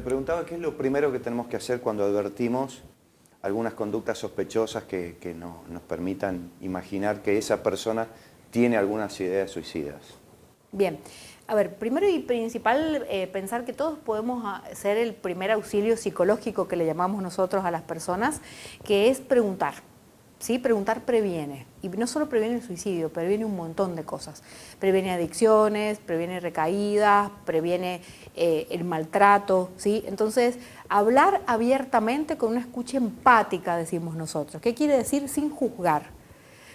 preguntaba qué es lo primero que tenemos que hacer cuando advertimos algunas conductas sospechosas que nos permitan imaginar que esa persona tiene algunas ideas suicidas. Bien, a ver, primero y principal, pensar que todos podemos hacer el primer auxilio psicológico que le llamamos nosotros a las personas, que es preguntar. ¿Sí? Preguntar previene, y no solo previene el suicidio, previene un montón de cosas. Previene adicciones, previene recaídas, previene el maltrato, ¿sí? Entonces, hablar abiertamente con una escucha empática, decimos nosotros. ¿Qué quiere decir? Sin juzgar,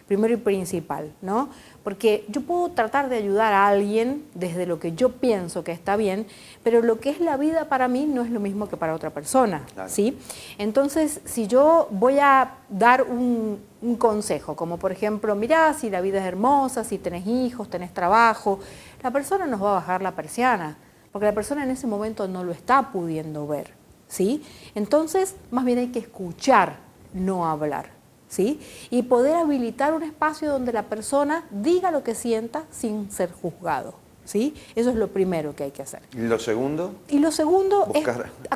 primero y principal, ¿no? Porque yo puedo tratar de ayudar a alguien desde lo que yo pienso que está bien, pero lo que es la vida para mí no es lo mismo que para otra persona, Claro. ¿sí? Entonces, si yo voy a dar un consejo, como por ejemplo, mirá, si la vida es hermosa, si tenés hijos, tenés trabajo, la persona nos va a bajar la persiana, porque la persona en ese momento no lo está pudiendo ver, ¿sí? Entonces, más bien hay que escuchar, no hablar. ¿Sí? Y poder habilitar un espacio donde la persona diga lo que sienta sin ser juzgado, ¿sí? Eso es lo primero que hay que hacer. ¿Y lo segundo? Y lo segundo Buscar. es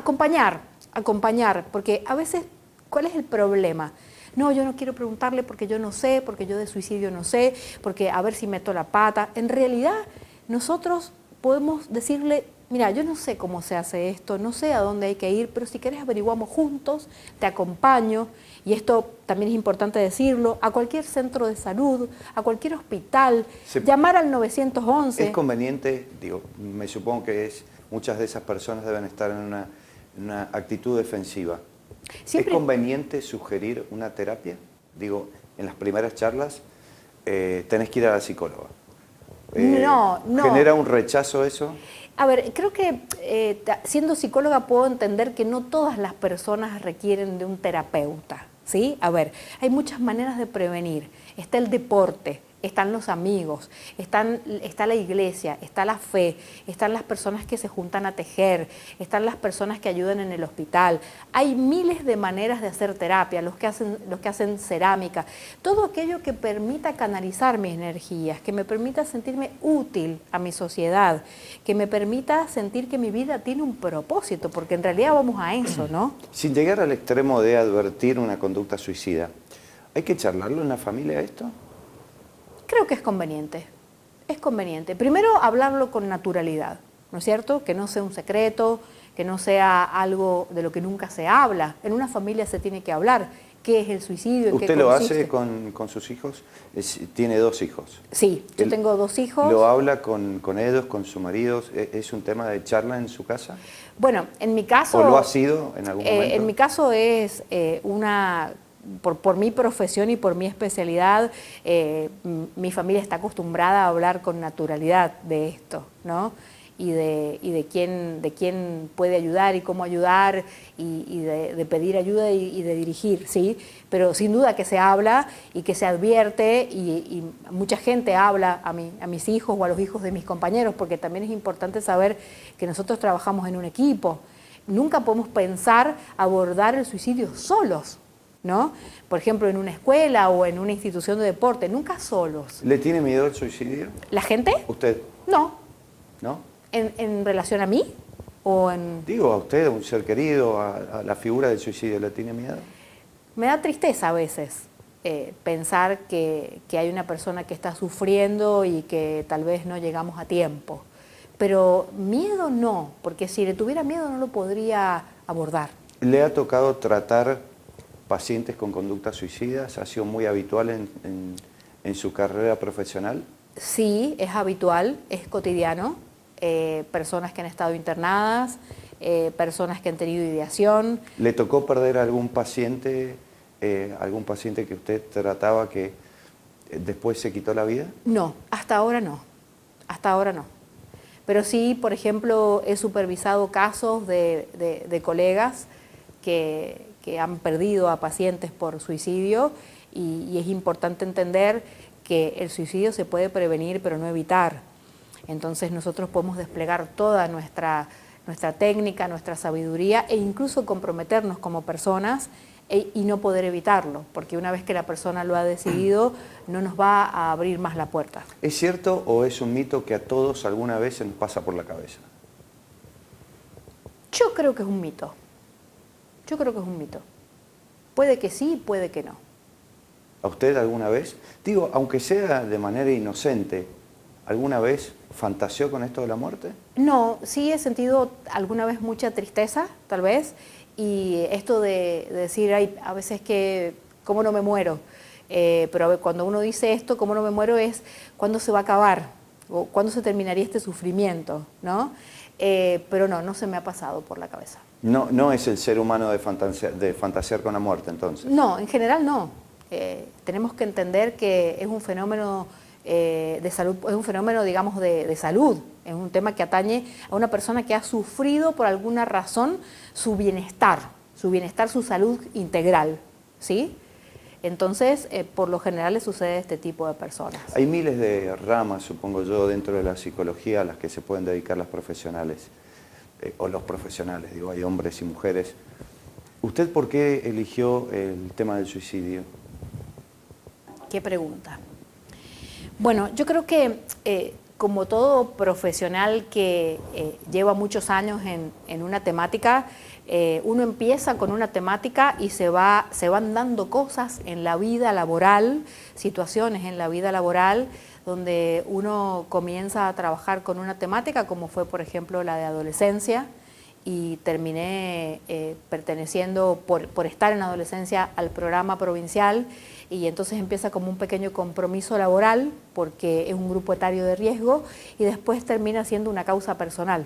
acompañar, porque a veces, ¿cuál es el problema? No, yo no quiero preguntarle porque yo no sé, porque yo de suicidio no sé, porque a ver si meto la pata. En realidad, nosotros podemos decirle, mira, yo no sé cómo se hace esto, no sé a dónde hay que ir, pero si querés averiguamos juntos, te acompaño, y esto también es importante decirlo, a cualquier centro de salud, a cualquier hospital, llamar al 911. Es conveniente, digo, me supongo que muchas de esas personas deben estar en una actitud defensiva. Siempre. ¿Es conveniente sugerir una terapia? Digo, en las primeras charlas tenés que ir a la psicóloga. No. ¿Genera un rechazo eso? A ver, creo que siendo psicóloga puedo entender que no todas las personas requieren de un terapeuta, ¿sí? A ver, hay muchas maneras de prevenir. Está el deporte, están los amigos, está la iglesia, está la fe, están las personas que se juntan a tejer, están las personas que ayudan en el hospital. Hay miles de maneras de hacer terapia, los que hacen cerámica, todo aquello que permita canalizar mis energías, que me permita sentirme útil a mi sociedad, que me permita sentir que mi vida tiene un propósito, porque en realidad vamos a eso, ¿no? Sin llegar al extremo de advertir una conducta suicida, ¿hay que charlarlo en la familia esto? Creo que es conveniente. Es conveniente. Primero, hablarlo con naturalidad, ¿no es cierto? Que no sea un secreto, que no sea algo de lo que nunca se habla. En una familia se tiene que hablar. ¿Qué es el suicidio? ¿En qué ¿Usted lo consiste? hace con sus hijos? Tiene 2 hijos. Sí, yo tengo 2 hijos. ¿Lo habla con ellos, con su marido? ¿Es un tema de charla en su casa? Bueno, en mi caso... ¿O lo ha sido en algún momento? En mi caso es por mi profesión y por mi especialidad, mi familia está acostumbrada a hablar con naturalidad de esto, ¿no? Y de quién puede ayudar y cómo ayudar y de pedir ayuda y de dirigir, ¿sí? Pero sin duda que se habla y que se advierte y mucha gente habla a mis hijos o a los hijos de mis compañeros, porque también es importante saber que nosotros trabajamos en un equipo. Nunca podemos pensar abordar el suicidio solos, ¿no? Por ejemplo, en una escuela o en una institución de deporte, nunca solos. ¿Le tiene miedo al suicidio? ¿La gente? ¿Usted? No. ¿No? ¿En relación a mí? ¿O en...? Digo, a usted, a un ser querido, a la figura del suicidio, ¿le tiene miedo? Me da tristeza a veces pensar que hay una persona que está sufriendo y que tal vez no llegamos a tiempo. Pero miedo no, porque si le tuviera miedo no lo podría abordar. ¿Le ha tocado tratar pacientes con conductas suicidas? ¿Ha sido muy habitual en su carrera profesional? Sí, es habitual, es cotidiano. Personas que han estado internadas, personas que han tenido ideación. ¿Le tocó perder a algún paciente que usted trataba que después se quitó la vida? No, hasta ahora no. Hasta ahora no. Pero sí, por ejemplo, he supervisado casos de colegas que han perdido a pacientes por suicidio y es importante entender que el suicidio se puede prevenir pero no evitar. Entonces nosotros podemos desplegar toda nuestra técnica, nuestra sabiduría e incluso comprometernos como personas y no poder evitarlo, porque una vez que la persona lo ha decidido, no nos va a abrir más la puerta. ¿Es cierto o es un mito que a todos alguna vez se nos pasa por la cabeza? Yo creo que es un mito. Yo creo que es un mito. Puede que sí, puede que no. ¿A usted alguna vez, digo, aunque sea de manera inocente, alguna vez fantaseó con esto de la muerte? No, sí he sentido alguna vez mucha tristeza, tal vez, y esto de decir, ay, a veces que, ¿cómo no me muero? Pero a ver, cuando uno dice esto, ¿cómo no me muero? Es ¿cuándo se va a acabar? O ¿cuándo se terminaría este sufrimiento? ¿No? Pero no se me ha pasado por la cabeza. No, no es el ser humano de fantasear con la muerte, entonces. No, en general no. Tenemos que entender que es un fenómeno de salud, es un fenómeno, digamos, de salud, es un tema que atañe a una persona que ha sufrido por alguna razón su bienestar, su salud integral, ¿sí? Entonces, por lo general le sucede a este tipo de personas. Hay miles de ramas, supongo yo, dentro de la psicología a las que se pueden dedicar las profesionales, o los profesionales, digo, hay hombres y mujeres. ¿Usted por qué eligió el tema del suicidio? ¿Qué pregunta? Bueno, yo creo que como todo profesional que lleva muchos años en una temática, uno empieza con una temática y se van dando cosas en la vida laboral, situaciones en la vida laboral, donde uno comienza a trabajar con una temática, como fue, por ejemplo, la de adolescencia, y terminé perteneciendo, por estar en adolescencia, al programa provincial, y entonces empieza como un pequeño compromiso laboral, porque es un grupo etario de riesgo, y después termina siendo una causa personal.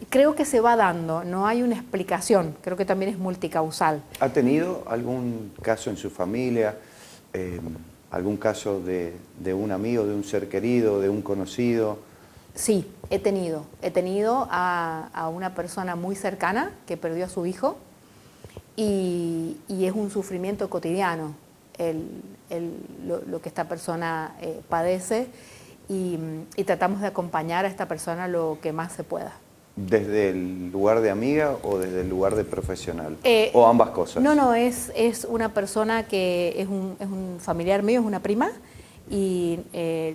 Creo que se va dando, no hay una explicación, creo que también es multicausal. ¿Ha tenido algún caso en su familia, algún caso de un amigo, de un ser querido, de un conocido? Sí, he tenido a una persona muy cercana que perdió a su hijo y es un sufrimiento cotidiano lo que esta persona padece y tratamos de acompañar a esta persona lo que más se pueda. ¿Desde el lugar de amiga o desde el lugar de profesional? ¿O ambas cosas? No, es una persona que es un familiar mío, es una prima, y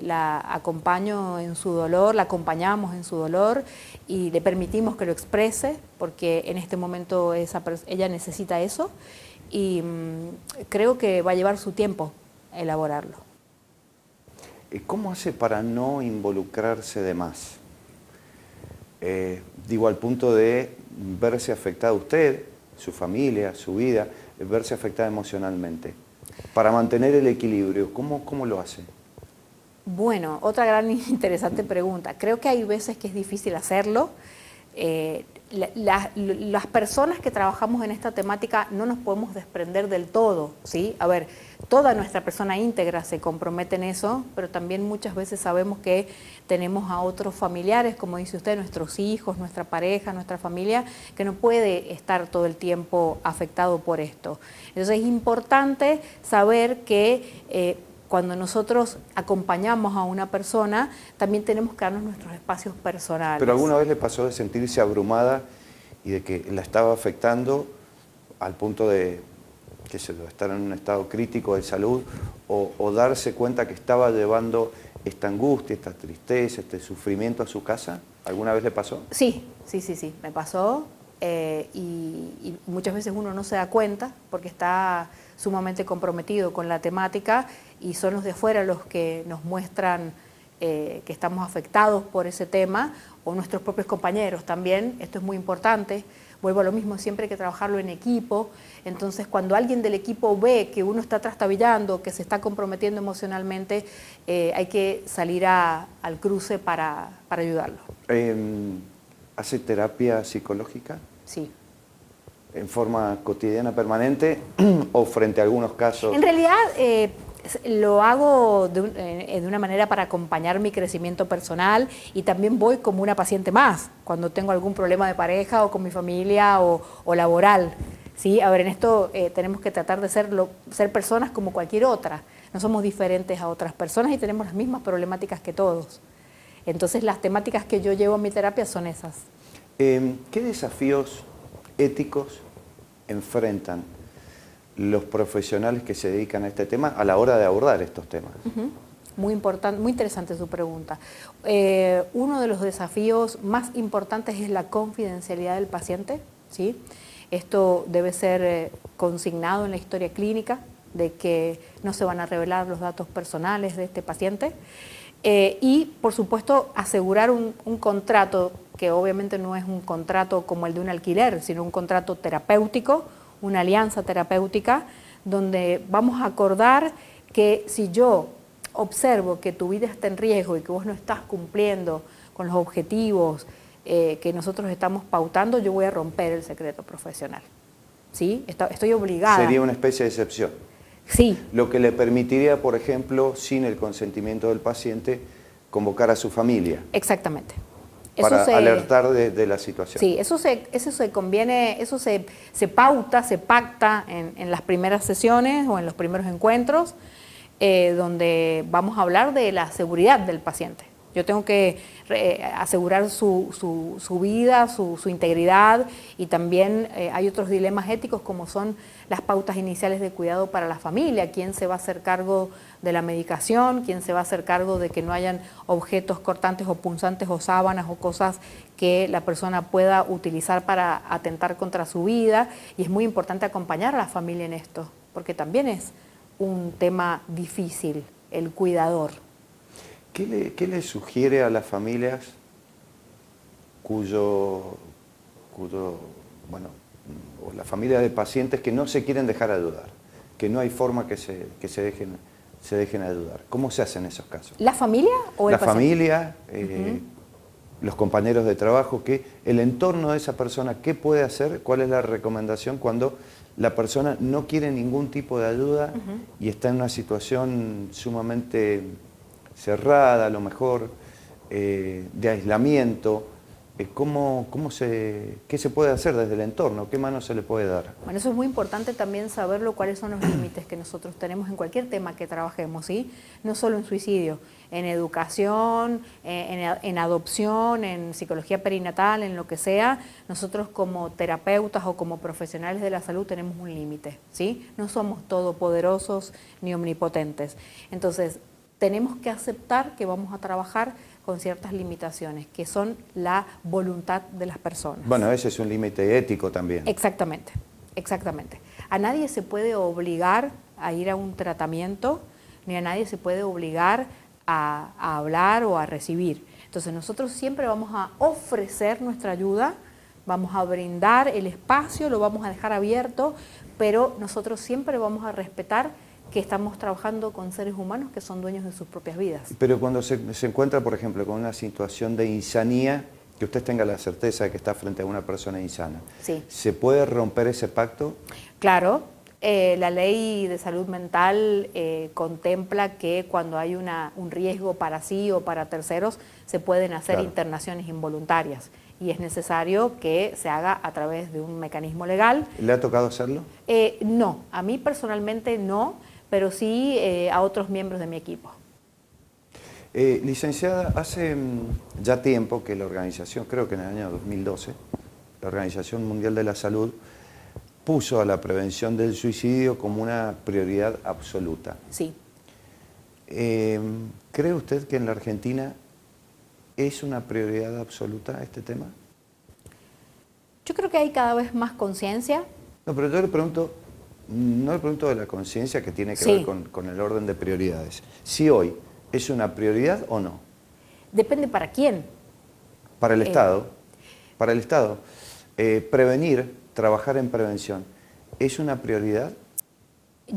la acompaño en su dolor, la acompañamos en su dolor y le permitimos que lo exprese, porque en este momento ella necesita eso y creo que va a llevar su tiempo elaborarlo. ¿Cómo hace para no involucrarse de más? Digo, al punto de verse afectado usted, su familia, su vida, verse afectada emocionalmente. Para mantener el equilibrio, ¿cómo lo hace? Bueno, otra gran interesante pregunta. Creo que hay veces que es difícil hacerlo. Las personas que trabajamos en esta temática no nos podemos desprender del todo, ¿sí? A ver, toda nuestra persona íntegra se compromete en eso, pero también muchas veces sabemos que tenemos a otros familiares, como dice usted, nuestros hijos, nuestra pareja, nuestra familia, que no puede estar todo el tiempo afectado por esto. Entonces es importante saber que cuando nosotros acompañamos a una persona, también tenemos que darnos nuestros espacios personales. ¿Pero alguna vez le pasó de sentirse abrumada y de que la estaba afectando al punto de estar en un estado crítico de salud o darse cuenta que estaba llevando esta angustia, esta tristeza, este sufrimiento a su casa? ¿Alguna vez le pasó? Sí, me pasó y muchas veces uno no se da cuenta porque está sumamente comprometido con la temática y son los de afuera los que nos muestran que estamos afectados por ese tema, o nuestros propios compañeros también. Esto es muy importante. Vuelvo a lo mismo, siempre hay que trabajarlo en equipo. Entonces, cuando alguien del equipo ve que uno está trastabillando, que se está comprometiendo emocionalmente, hay que salir al cruce para ayudarlo. ¿Hace terapia psicológica? Sí. ¿En forma cotidiana, permanente o frente a algunos casos? En realidad lo hago de una manera para acompañar mi crecimiento personal y también voy como una paciente más cuando tengo algún problema de pareja o con mi familia o laboral. ¿Sí? A ver, en esto tenemos que tratar de ser personas como cualquier otra. No somos diferentes a otras personas y tenemos las mismas problemáticas que todos. Entonces las temáticas que yo llevo en mi terapia son esas. ¿Qué desafíos éticos enfrentan los profesionales que se dedican a este tema a la hora de abordar estos temas? Muy importante, muy interesante su pregunta. Uno de los desafíos más importantes es la confidencialidad del paciente, ¿sí? Esto debe ser consignado en la historia clínica, de que no se van a revelar los datos personales de este paciente. Y, por supuesto, asegurar un contrato, que obviamente no es un contrato como el de un alquiler, sino un contrato terapéutico, una alianza terapéutica, donde vamos a acordar que si yo observo que tu vida está en riesgo y que vos no estás cumpliendo con los objetivos que nosotros estamos pautando, yo voy a romper el secreto profesional. ¿Sí? Estoy obligada. Sería una especie de excepción. Sí. Lo que le permitiría, por ejemplo, sin el consentimiento del paciente, convocar a su familia. Exactamente. Para alertar de la situación. Sí, eso se pauta, se pacta en las primeras sesiones o en los primeros encuentros, donde vamos a hablar de la seguridad del paciente. Yo tengo que asegurar su vida, su integridad, y también hay otros dilemas éticos como son las pautas iniciales de cuidado para la familia, quién se va a hacer cargo de la medicación, quién se va a hacer cargo de que no hayan objetos cortantes o punzantes o sábanas o cosas que la persona pueda utilizar para atentar contra su vida, y es muy importante acompañar a la familia en esto, porque también es un tema difícil, el cuidador. ¿Qué le sugiere a las familias bueno, o la familia de pacientes que no se quieren dejar ayudar, que no hay forma que se dejen ayudar? ¿Cómo se hace en esos casos? ¿La familia o el paciente? La familia, los compañeros de trabajo, el entorno de esa persona, ¿qué puede hacer? ¿Cuál es la recomendación cuando la persona no quiere ningún tipo de ayuda y está en una situación sumamente cerrada, a lo mejor, de aislamiento? ¿Qué se puede hacer desde el entorno? ¿Qué mano se le puede dar? Bueno, eso es muy importante también saberlo, cuáles son los límites que nosotros tenemos en cualquier tema que trabajemos, ¿sí? No solo en suicidio, en educación, en adopción, en psicología perinatal, en lo que sea. Nosotros como terapeutas o como profesionales de la salud tenemos un límite, ¿sí? No somos todopoderosos ni omnipotentes. Entonces, tenemos que aceptar que vamos a trabajar con ciertas limitaciones, que son la voluntad de las personas. Bueno, ese es un límite ético también. Exactamente, exactamente. A nadie se puede obligar a ir a un tratamiento, ni a nadie se puede obligar a hablar o a recibir. Entonces nosotros siempre vamos a ofrecer nuestra ayuda, vamos a brindar el espacio, lo vamos a dejar abierto, pero nosotros siempre vamos a respetar que estamos trabajando con seres humanos que son dueños de sus propias vidas. Pero cuando se encuentra, por ejemplo, con una situación de insanía, que usted tenga la certeza de que está frente a una persona insana, sí. ¿Se puede romper ese pacto? Claro, la ley de salud mental contempla que cuando hay un riesgo para sí o para terceros, se pueden hacer internaciones involuntarias, y es necesario que se haga a través de un mecanismo legal. ¿Le ha tocado hacerlo? No, a mí personalmente no, pero sí a otros miembros de mi equipo. Licenciada, hace ya tiempo que la organización, creo que en el año 2012, la Organización Mundial de la Salud puso a la prevención del suicidio como una prioridad absoluta. Sí. ¿Cree usted que en la Argentina es una prioridad absoluta este tema? Yo creo que hay cada vez más conciencia. No, pero yo le pregunto, no le pregunto de la conciencia que tiene que ver con el orden de prioridades. Si hoy es una prioridad o no. Depende para quién. Para el Estado. Para el Estado. Prevenir, trabajar en prevención, ¿es una prioridad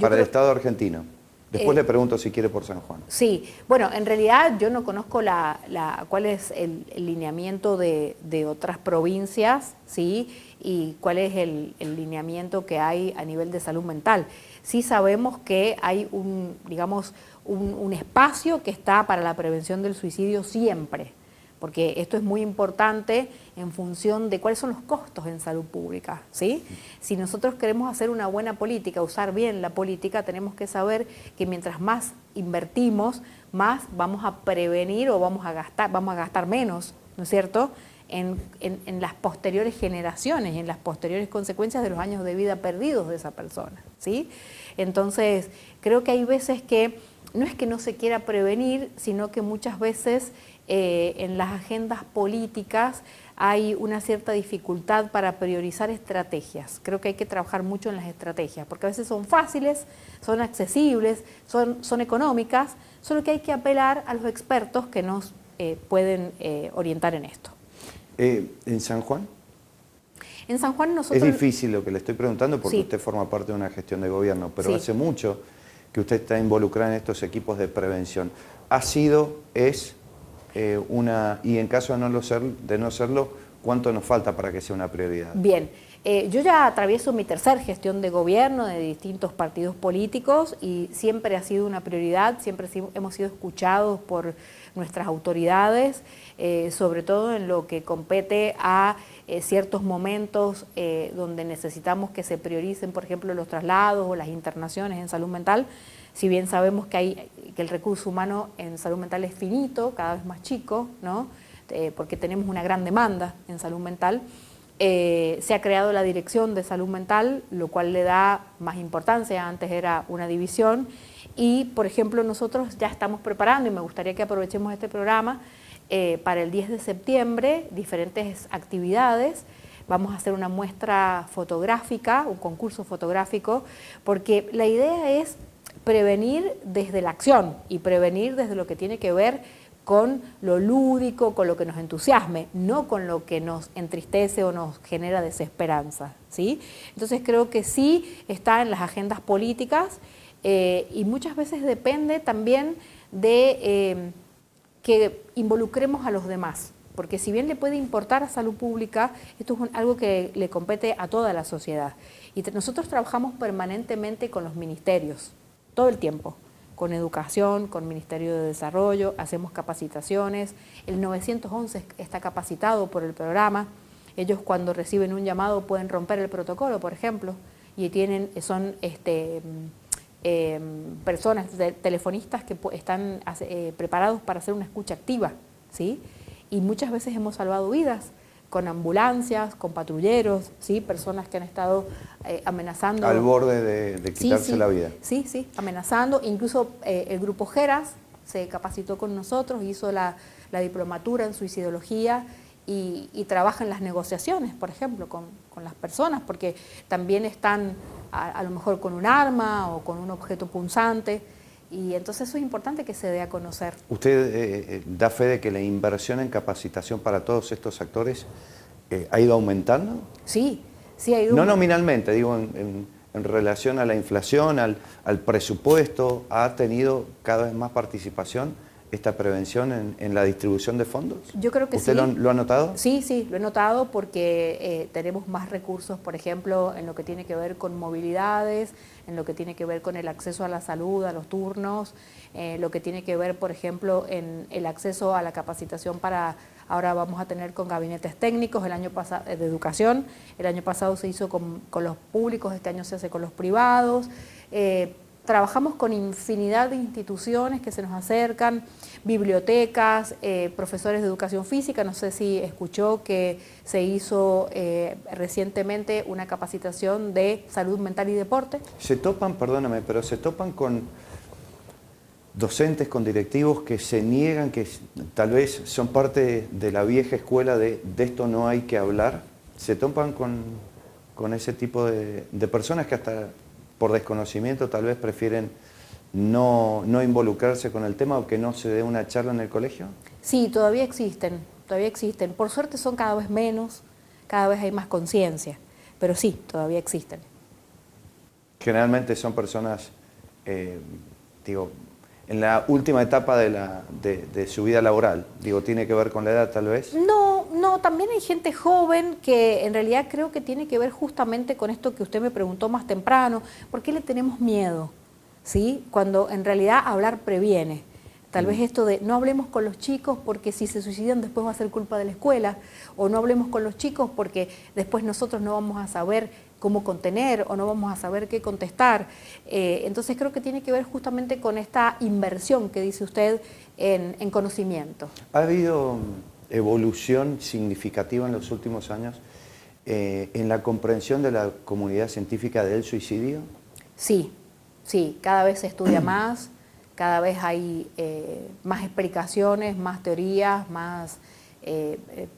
para el Estado argentino? Después le pregunto si quiere por San Juan. Sí, bueno, en realidad yo no conozco cuál es el lineamiento de otras provincias, ¿sí? Y cuál es el lineamiento que hay a nivel de salud mental. Sí sabemos que hay un espacio que está para la prevención del suicidio siempre, porque esto es muy importante en función de cuáles son los costos en salud pública, ¿sí? Si nosotros queremos hacer una buena política, usar bien la política, tenemos que saber que mientras más invertimos, más vamos a prevenir o vamos a gastar menos, ¿no es cierto?, en las posteriores generaciones y en las posteriores consecuencias de los años de vida perdidos de esa persona, ¿sí? Entonces, creo que hay veces que no es que no se quiera prevenir, sino que muchas veces en las agendas políticas hay una cierta dificultad para priorizar estrategias. Creo que hay que trabajar mucho en las estrategias, porque a veces son fáciles, son accesibles, son económicas, solo que hay que apelar a los expertos que nos pueden orientar en esto. ¿En San Juan? En San Juan nosotros... Es difícil lo que le estoy preguntando porque Sí. usted forma parte de una gestión de gobierno, pero Sí. hace mucho que usted está involucrada en estos equipos de prevención. ¿Ha sido, es y en caso de no serlo, cuánto nos falta para que sea una prioridad? Bien, yo ya atravieso mi tercer gestión de gobierno de distintos partidos políticos y siempre ha sido una prioridad, siempre hemos sido escuchados por nuestras autoridades, sobre todo en lo que compete a ciertos momentos donde necesitamos que se prioricen, por ejemplo, los traslados o las internaciones en salud mental. Si bien sabemos que el recurso humano en salud mental es finito, cada vez más chico, ¿no? Porque tenemos una gran demanda en salud mental, se ha creado la Dirección de Salud Mental, lo cual le da más importancia, antes era una división, y por ejemplo nosotros ya estamos preparando, y me gustaría que aprovechemos este programa, para el 10 de septiembre, diferentes actividades. Vamos a hacer una muestra fotográfica, un concurso fotográfico, porque la idea es prevenir desde la acción y prevenir desde lo que tiene que ver con lo lúdico, con lo que nos entusiasme, no con lo que nos entristece o nos genera desesperanza, ¿sí? Entonces creo que sí está en las agendas políticas y muchas veces depende también de que involucremos a los demás, porque si bien le puede importar a salud pública, esto es algo que le compete a toda la sociedad. Y nosotros trabajamos permanentemente con los ministerios, todo el tiempo, con educación, con Ministerio de Desarrollo, hacemos capacitaciones, el 911 está capacitado por el programa, ellos cuando reciben un llamado pueden romper el protocolo, por ejemplo, y son personas, telefonistas que están preparados para hacer una escucha activa, ¿sí? Y muchas veces hemos salvado vidas con ambulancias, con patrulleros, ¿sí? Personas que han estado amenazando. Al borde de quitarse la vida. Sí, amenazando. Incluso el grupo Geras se capacitó con nosotros, hizo la diplomatura en suicidología y trabaja en las negociaciones, por ejemplo, con las personas, porque también están a lo mejor con un arma o con un objeto punzante. Y entonces eso es importante que se dé a conocer. ¿Usted da fe de que la inversión en capacitación para todos estos actores ha ido aumentando? Sí, ha ido. No nominalmente, digo en relación a la inflación, al presupuesto, ¿ha tenido cada vez más participación esta prevención en la distribución de fondos? Yo creo que ¿Usted sí. lo ha notado? Sí, lo he notado porque tenemos más recursos, por ejemplo, en lo que tiene que ver con movilidades, en lo que tiene que ver con el acceso a la salud, a los turnos, lo que tiene que ver, por ejemplo, en el acceso a la capacitación ahora vamos a tener con gabinetes técnicos, el año pasado de educación, el año pasado se hizo con los públicos, este año se hace con los privados. Trabajamos con infinidad de instituciones que se nos acercan, bibliotecas, profesores de educación física. No sé si escuchó que se hizo recientemente una capacitación de salud mental y deporte. Se topan, perdóname, pero se topan con docentes, con directivos que se niegan, que tal vez son parte de la vieja escuela de esto no hay que hablar. Se topan con ese tipo de personas que hasta por desconocimiento tal vez prefieren no involucrarse con el tema o que no se dé una charla en el colegio. Sí, todavía existen. Por suerte son cada vez menos, cada vez hay más conciencia, pero sí, todavía existen. Generalmente son personas, en la última etapa de su vida laboral, ¿tiene que ver con la edad tal vez? No, también hay gente joven que en realidad creo que tiene que ver justamente con esto que usted me preguntó más temprano, ¿por qué le tenemos miedo? ¿Sí? Cuando en realidad hablar previene. Tal vez esto de no hablemos con los chicos porque si se suicidan después va a ser culpa de la escuela, o no hablemos con los chicos porque después nosotros no vamos a saber cómo contener o no vamos a saber qué contestar. Entonces creo que tiene que ver justamente con esta inversión que dice usted en conocimiento. ¿Ha habido evolución significativa en los últimos años en la comprensión de la comunidad científica del suicidio? Sí, cada vez se estudia más, cada vez hay más explicaciones, más teorías, más,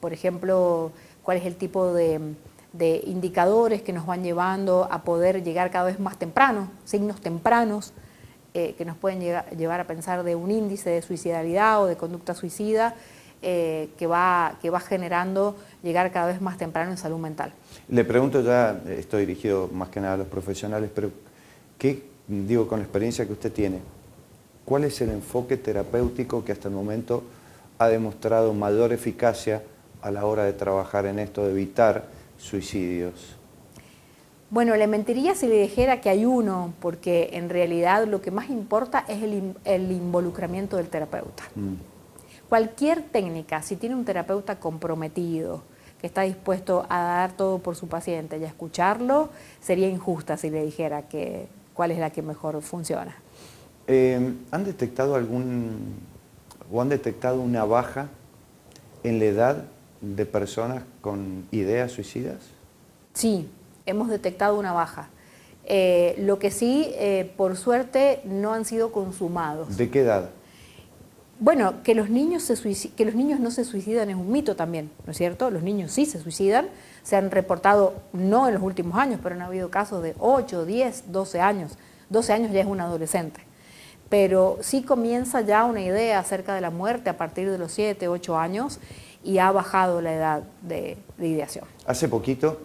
por ejemplo, cuál es el tipo de indicadores que nos van llevando a poder llegar cada vez más temprano, signos tempranos que nos pueden llevar a pensar de un índice de suicidalidad o de conducta suicida que va generando llegar cada vez más temprano en salud mental. Le pregunto, ya estoy dirigido más que nada a los profesionales, pero digo, con la experiencia que usted tiene, ¿cuál es el enfoque terapéutico que hasta el momento ha demostrado mayor eficacia a la hora de trabajar en esto, de evitar suicidios? Bueno, le mentiría si le dijera que hay uno, porque en realidad lo que más importa es el involucramiento del terapeuta. Cualquier técnica, si tiene un terapeuta comprometido, que está dispuesto a dar todo por su paciente y a escucharlo, sería injusta si le dijera cuál es la que mejor funciona. ¿Han detectado han detectado una baja en la edad de personas con ideas suicidas? Sí, hemos detectado una baja. Lo que sí, por suerte, no han sido consumados. ¿De qué edad? Bueno, que los niños no se suicidan es un mito también, ¿no es cierto? Los niños sí se suicidan, se han reportado, no en los últimos años, pero han habido casos de 8, 10, 12 años. 12 años ya es un adolescente. Pero sí comienza ya una idea acerca de la muerte a partir de los 7, 8 años y ha bajado la edad de ideación. Hace poquito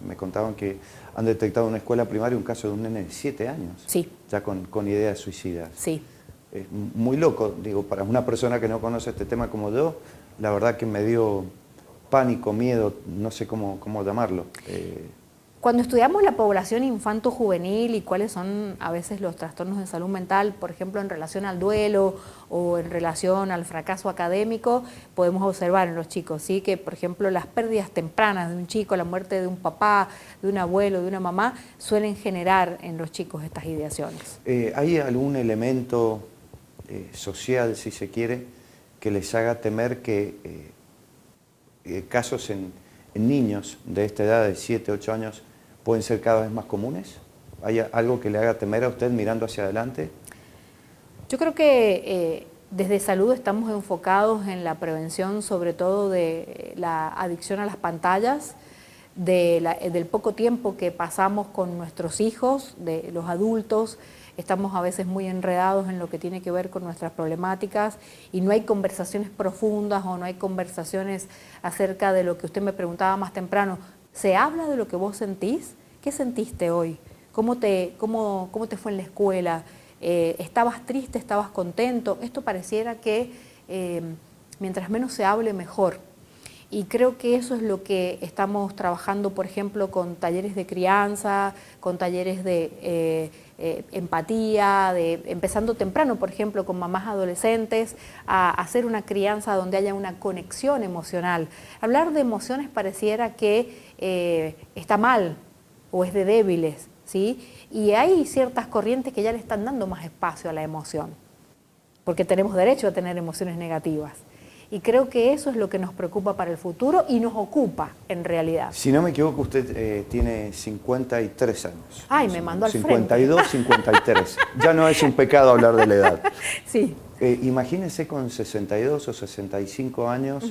me contaban que han detectado en una escuela primaria un caso de un nene de 7 años. Sí. Ya con ideas suicidas. Sí. Es muy loco, digo, para una persona que no conoce este tema como yo, la verdad que me dio pánico, miedo, no sé cómo llamarlo. Cuando estudiamos la población infanto-juvenil y cuáles son a veces los trastornos de salud mental, por ejemplo, en relación al duelo o en relación al fracaso académico, podemos observar en los chicos, ¿sí? Que, por ejemplo, las pérdidas tempranas de un chico, la muerte de un papá, de un abuelo, de una mamá, suelen generar en los chicos estas ideaciones. ¿Hay algún elemento social, si se quiere, que les haga temer que casos en niños de esta edad, de 7, 8 años, pueden ser cada vez más comunes? ¿Hay algo que le haga temer a usted mirando hacia adelante? Yo creo que desde salud estamos enfocados en la prevención, sobre todo de la adicción a las pantallas, del poco tiempo que pasamos con nuestros hijos, de los adultos. Estamos a veces muy enredados en lo que tiene que ver con nuestras problemáticas y no hay conversaciones profundas o no hay conversaciones acerca de lo que usted me preguntaba más temprano. ¿Se habla de lo que vos sentís? ¿Qué sentiste hoy? ¿Cómo te fue en la escuela? ¿Estabas triste? ¿Estabas contento? Esto pareciera que mientras menos se hable, mejor. Y creo que eso es lo que estamos trabajando, por ejemplo, con talleres de crianza, con talleres de empatía, empezando temprano, por ejemplo, con mamás adolescentes, a hacer una crianza donde haya una conexión emocional. Hablar de emociones pareciera que está mal o es de débiles, ¿sí? Y hay ciertas corrientes que ya le están dando más espacio a la emoción, porque tenemos derecho a tener emociones negativas. Y creo que eso es lo que nos preocupa para el futuro y nos ocupa en realidad. Si no me equivoco, usted tiene 53 años. Ay, me mandó al 52, 53. Ya no es un pecado hablar de la edad. Sí. Imagínese con 62 o 65 años.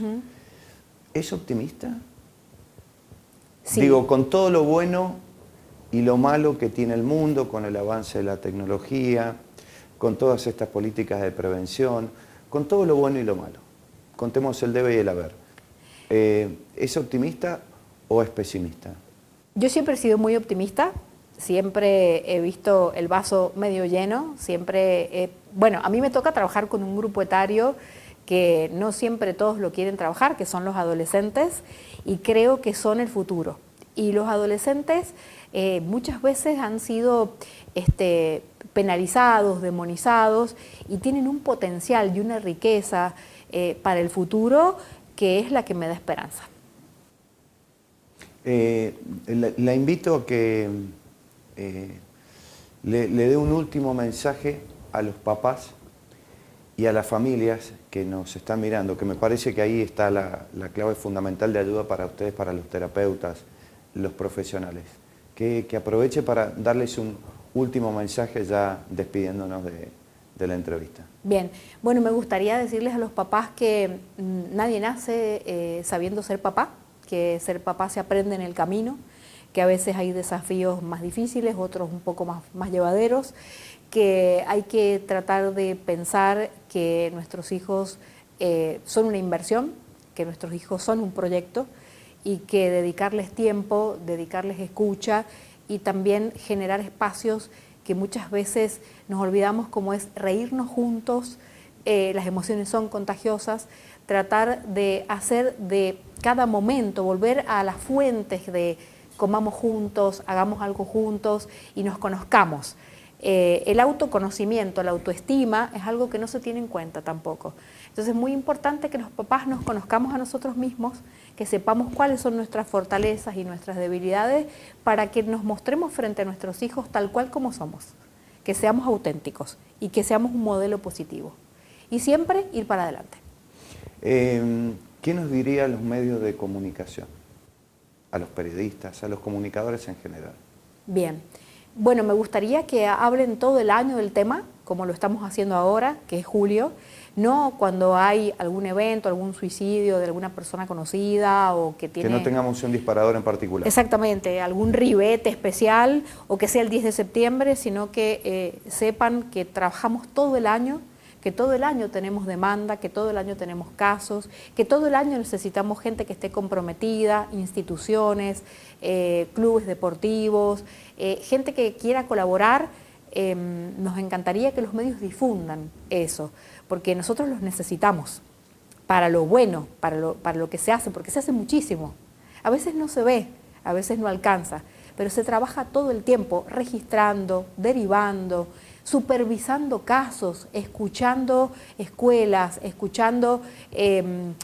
¿Es optimista? Sí. Digo, con todo lo bueno y lo malo que tiene el mundo, con el avance de la tecnología, con todas estas políticas de prevención, con todo lo bueno y lo malo. Contemos el debe y el haber. ¿Es optimista o es pesimista? Yo siempre he sido muy optimista, siempre he visto el vaso medio lleno, bueno, a mí me toca trabajar con un grupo etario que no siempre todos lo quieren trabajar, que son los adolescentes, y creo que son el futuro. Y los adolescentes muchas veces han sido penalizados, demonizados, y tienen un potencial y una riqueza para el futuro que es la que me da esperanza. La invito a que le dé un último mensaje a los papás y a las familias que nos están mirando, que me parece que ahí está la clave fundamental de ayuda para ustedes, para los terapeutas, los profesionales. Que aproveche para darles un último mensaje ya despidiéndonos de la entrevista. Bien, bueno, me gustaría decirles a los papás que nadie nace sabiendo ser papá, que ser papá se aprende en el camino, que a veces hay desafíos más difíciles, otros un poco más llevaderos, que hay que tratar de pensar que nuestros hijos son una inversión, que nuestros hijos son un proyecto y que dedicarles tiempo, dedicarles escucha y también generar espacios que muchas veces nos olvidamos, como es reírnos juntos, las emociones son contagiosas, tratar de hacer de cada momento, volver a las fuentes de comamos juntos, hagamos algo juntos y nos conozcamos. El autoconocimiento, la autoestima es algo que no se tiene en cuenta tampoco. Entonces es muy importante que los papás nos conozcamos a nosotros mismos, que sepamos cuáles son nuestras fortalezas y nuestras debilidades para que nos mostremos frente a nuestros hijos tal cual como somos, que seamos auténticos y que seamos un modelo positivo. Y siempre ir para adelante. ¿Qué nos diría a los medios de comunicación? A los periodistas, a los comunicadores en general. Bien. Bueno, me gustaría que hablen todo el año del tema, como lo estamos haciendo ahora, que es julio, no cuando hay algún evento, algún suicidio de alguna persona conocida o que tiene... Que no tengamos un disparador en particular. Exactamente, algún ribete especial o que sea el 10 de septiembre, sino que sepan que trabajamos todo el año, que todo el año tenemos demanda, que todo el año tenemos casos, que todo el año necesitamos gente que esté comprometida, instituciones, clubes deportivos, gente que quiera colaborar. Nos encantaría que los medios difundan eso, porque nosotros los necesitamos para lo bueno, para lo que se hace, porque se hace muchísimo. A veces no se ve, a veces no alcanza, pero se trabaja todo el tiempo registrando, derivando, supervisando casos, escuchando escuelas, escuchando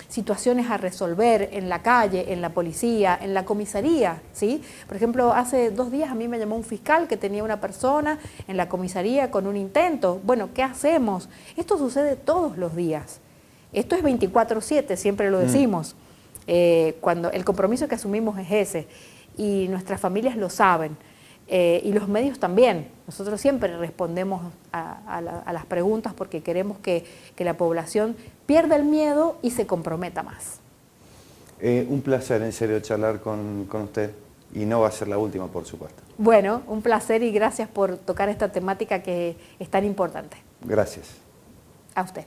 situaciones a resolver en la calle, en la policía, en la comisaría, ¿sí? Por ejemplo, hace 2 días a mí me llamó un fiscal que tenía una persona en la comisaría con un intento. Bueno, ¿qué hacemos? Esto sucede todos los días. Esto es 24/7, siempre lo decimos. Cuando el compromiso que asumimos es ese, y nuestras familias lo saben. Y los medios también. Nosotros siempre respondemos a las preguntas porque queremos que la población pierda el miedo y se comprometa más. Un placer, en serio, charlar con usted, y no va a ser la última, por supuesto. Bueno, un placer y gracias por tocar esta temática que es tan importante. Gracias. A usted.